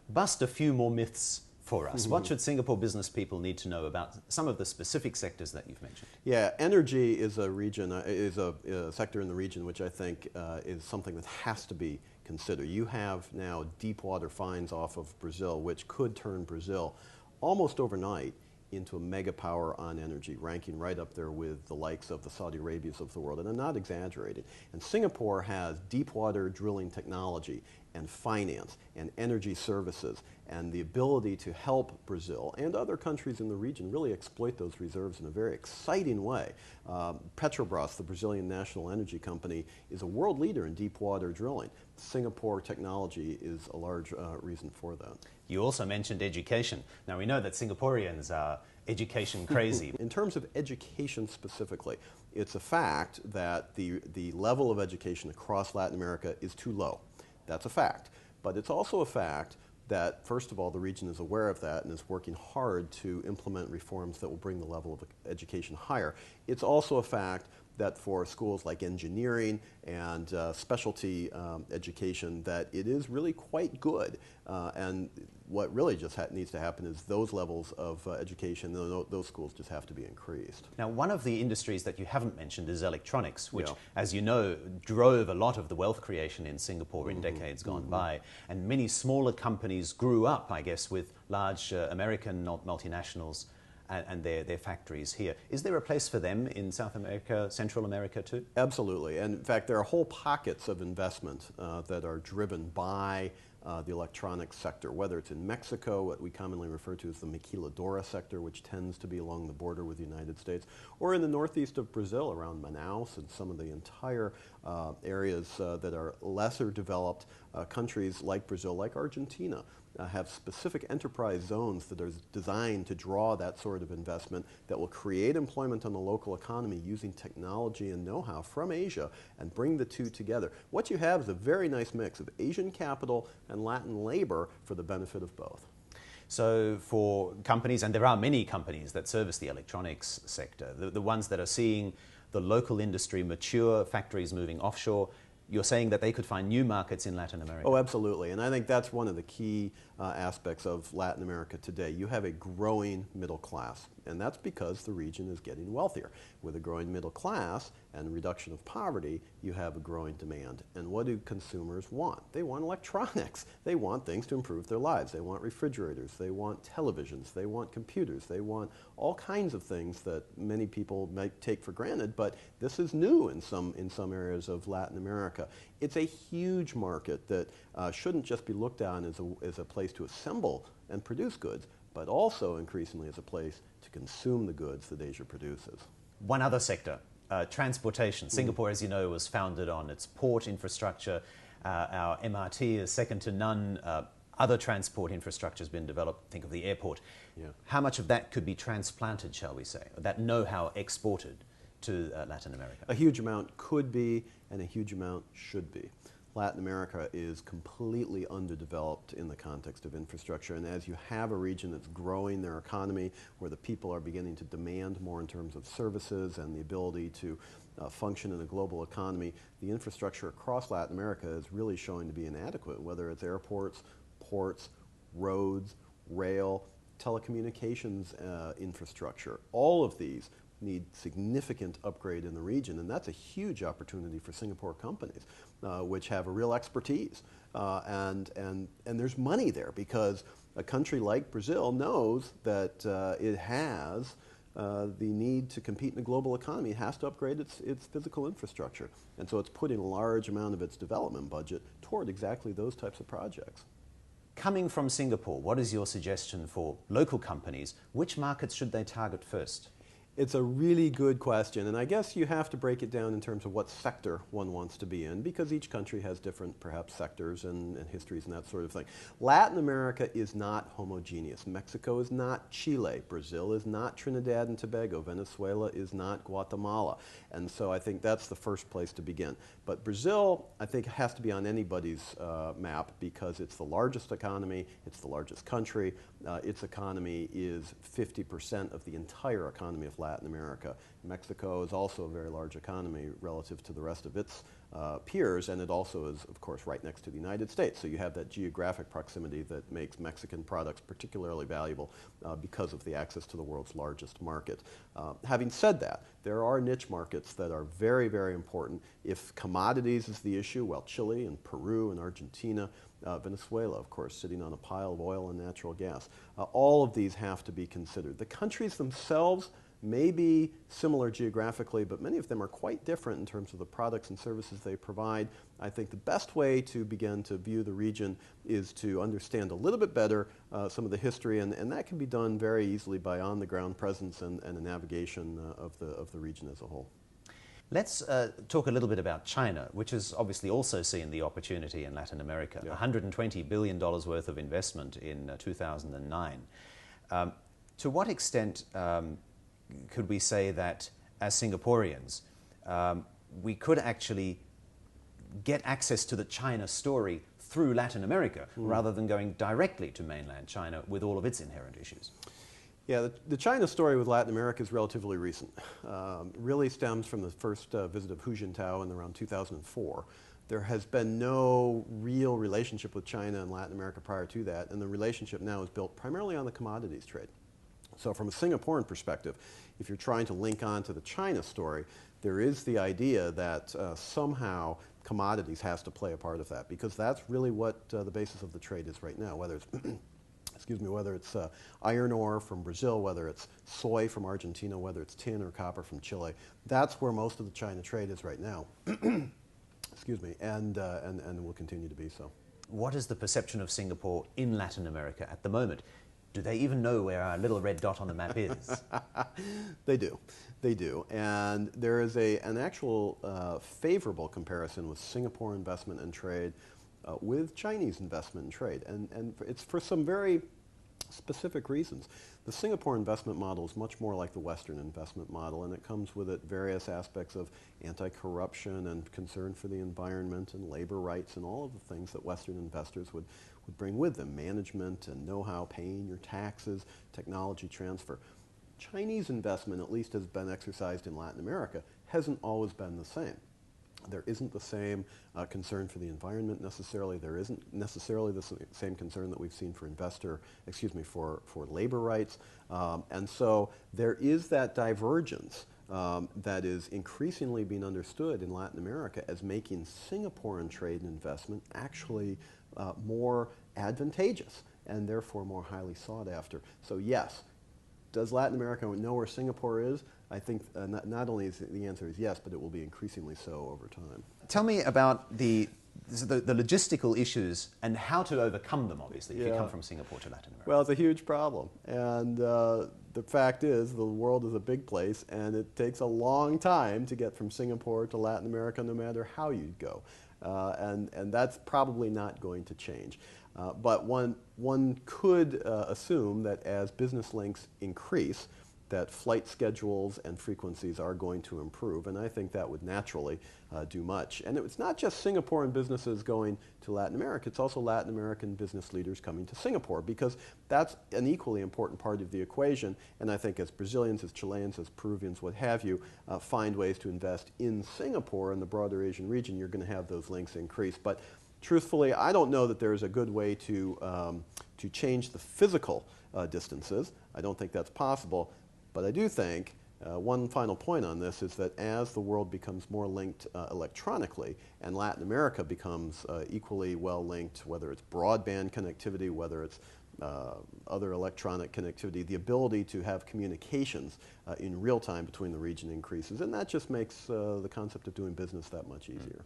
bust a few more myths for us. What should Singapore business people need to know about some of the specific sectors that you've mentioned? Yeah, energy is a region, is a sector in the region which I think is something that has to be considered. You have now deep water finds off of Brazil, which could turn Brazil almost overnight into a mega power on energy, ranking right up there with the likes of the Saudi Arabias of the world, and I'm not exaggerating. And Singapore has deep water drilling technology and finance and energy services and the ability to help Brazil and other countries in the region really exploit those reserves in a very exciting way. Petrobras, the Brazilian national energy company, is a world leader in deep water drilling. Singapore technology is a large reason for that. You also mentioned education. Now we know that Singaporeans are education crazy. In terms of education specifically, it's a fact that the level of education across Latin America is too low. That's a fact. But it's also a fact that, first of all, the region is aware of that and is working hard to implement reforms that will bring the level of education higher. It's also a fact that for schools like engineering and specialty education, that it is really quite good. And what really just needs to happen is those levels of education, those schools just have to be increased. Now, one of the industries that you haven't mentioned is electronics, which, as you know, drove a lot of the wealth creation in Singapore in decades gone by. And many smaller companies grew up, I guess, with large American multinationals and their factories here. Is there a place for them in South America, Central America too? Absolutely. And in fact, there are whole pockets of investment that are driven by the electronics sector, whether it's in Mexico, what we commonly refer to as the maquiladora sector, which tends to be along the border with the United States, or in the northeast of Brazil around Manaus and some of the entire areas that are lesser developed countries like Brazil, like Argentina, have specific enterprise zones that are designed to draw that sort of investment that will create employment on the local economy using technology and know-how from Asia and bring the two together. What you have is a very nice mix of Asian capital and Latin labor for the benefit of both. So for companies, and there are many companies that service the electronics sector, the ones that are seeing the local industry mature, factories moving offshore, you're saying that they could find new markets in Latin America? Oh, absolutely. And I think that's one of the key aspects of Latin America today. You have a growing middle class, and that's because the region is getting wealthier. With a growing middle class and reduction of poverty, you have a growing demand. And what do consumers want? They want electronics. They want things to improve their lives. They want refrigerators. They want televisions. They want computers. They want all kinds of things that many people might take for granted, but this is new in some areas of Latin America. It's a huge market that shouldn't just be looked on as a place to assemble and produce goods, but also increasingly as a place to consume the goods that Asia produces. One other sector, transportation. Singapore, as you know, was founded on its port infrastructure. Our MRT is second to none. Other transport infrastructure has been developed. Think of the airport. Yeah. How much of that could be transplanted, shall we say, that know-how exported to Latin America? A huge amount could be, and a huge amount should be. Latin America is completely underdeveloped in the context of infrastructure, and as you have a region that's growing their economy, where the people are beginning to demand more in terms of services and the ability to function in a global economy, the infrastructure across Latin America is really showing to be inadequate, whether it's airports, ports, roads, rail, telecommunications infrastructure. All of these need significant upgrade in the region, and that's a huge opportunity for Singapore companies, which have a real expertise. And there's money there because a country like Brazil knows that it has the need to compete in a global economy. It has to upgrade its physical infrastructure. And so it's putting a large amount of its development budget toward exactly those types of projects. Coming from Singapore, what is your suggestion for local companies? Which markets should they target first? It's a really good question, and I guess you have to break it down in terms of what sector one wants to be in, because each country has different, perhaps, sectors and histories and that sort of thing. Latin America is not homogeneous. Mexico is not Chile. Brazil is not Trinidad and Tobago. Venezuela is not Guatemala. And so I think that's the first place to begin. But Brazil, I think, has to be on anybody's map because it's the largest economy, it's the largest country. Its economy is 50% of the entire economy of Latin America. Mexico is also a very large economy relative to the rest of its peers, and it also is, of course, right next to the United States. So you have that geographic proximity that makes Mexican products particularly valuable because of the access to the world's largest market. Having said that, there are niche markets that are very, very important. If commodities is the issue, well, Chile and Peru and Argentina, Venezuela, of course, sitting on a pile of oil and natural gas. All of these have to be considered. The countries themselves may be similar geographically, but many of them are quite different in terms of the products and services they provide. I think the best way to begin to view the region is to understand a little bit better some of the history, and that can be done very easily by on-the-ground presence and a navigation of the region as a whole. Let's talk a little bit about China, which has obviously also seen the opportunity in Latin America. Yeah. $120 billion worth of investment in 2009. To what extent could we say that as Singaporeans, we could actually get access to the China story through Latin America rather than going directly to mainland China with all of its inherent issues? Yeah, the China story with Latin America is relatively recent. Really stems from the first visit of Hu Jintao in around 2004. There has been no real relationship with China and Latin America prior to that, and the relationship now is built primarily on the commodities trade. So from a Singaporean perspective, if you're trying to link on to the China story, there is the idea that somehow commodities has to play a part of that, because that's really what the basis of the trade is right now, whether it's excuse me, whether it's iron ore from Brazil, whether it's soy from Argentina, whether it's tin or copper from Chile. That's where most of the China trade is right now. Excuse me, and will continue to be so. What is the perception of Singapore in Latin America at the moment? Do they even know where our little red dot on the map is? They do. They do. And there is an actual favorable comparison with Singapore investment and trade with Chinese investment and trade. And it's for some very specific reasons. The Singapore investment model is much more like the Western investment model, and it comes with it various aspects of anti-corruption and concern for the environment and labor rights and all of the things that Western investors would bring with them, management and know-how, paying your taxes, technology transfer. Chinese investment, at least has been exercised in Latin America, hasn't always been the same. There isn't the same concern for the environment necessarily. There isn't necessarily the same concern that we've seen for for labor rights. And so there is that divergence that is increasingly being understood in Latin America as making Singaporean trade and investment actually more advantageous and therefore more highly sought after. So yes, does Latin America know where Singapore is? I think not only is the answer is yes, but it will be increasingly so over time. Tell me about the logistical issues and how to overcome them, obviously, if you come from Singapore to Latin America. Well, it's a huge problem. And the fact is, the world is a big place, and it takes a long time to get from Singapore to Latin America, no matter how you go. And that's probably not going to change. But one could assume that as business links increase, that flight schedules and frequencies are going to improve, and I think that would naturally do much. And it's not just Singaporean businesses going to Latin America, it's also Latin American business leaders coming to Singapore, because that's an equally important part of the equation, and I think as Brazilians, as Chileans, as Peruvians, what have you, find ways to invest in Singapore and the broader Asian region, you're going to have those links increase. But truthfully, I don't know that there's a good way to change the physical distances. I don't think that's possible. But I do think one final point on this is that as the world becomes more linked electronically and Latin America becomes equally well linked, whether it's broadband connectivity, whether it's other electronic connectivity, the ability to have communications in real time between the region increases, and that just makes the concept of doing business that much easier.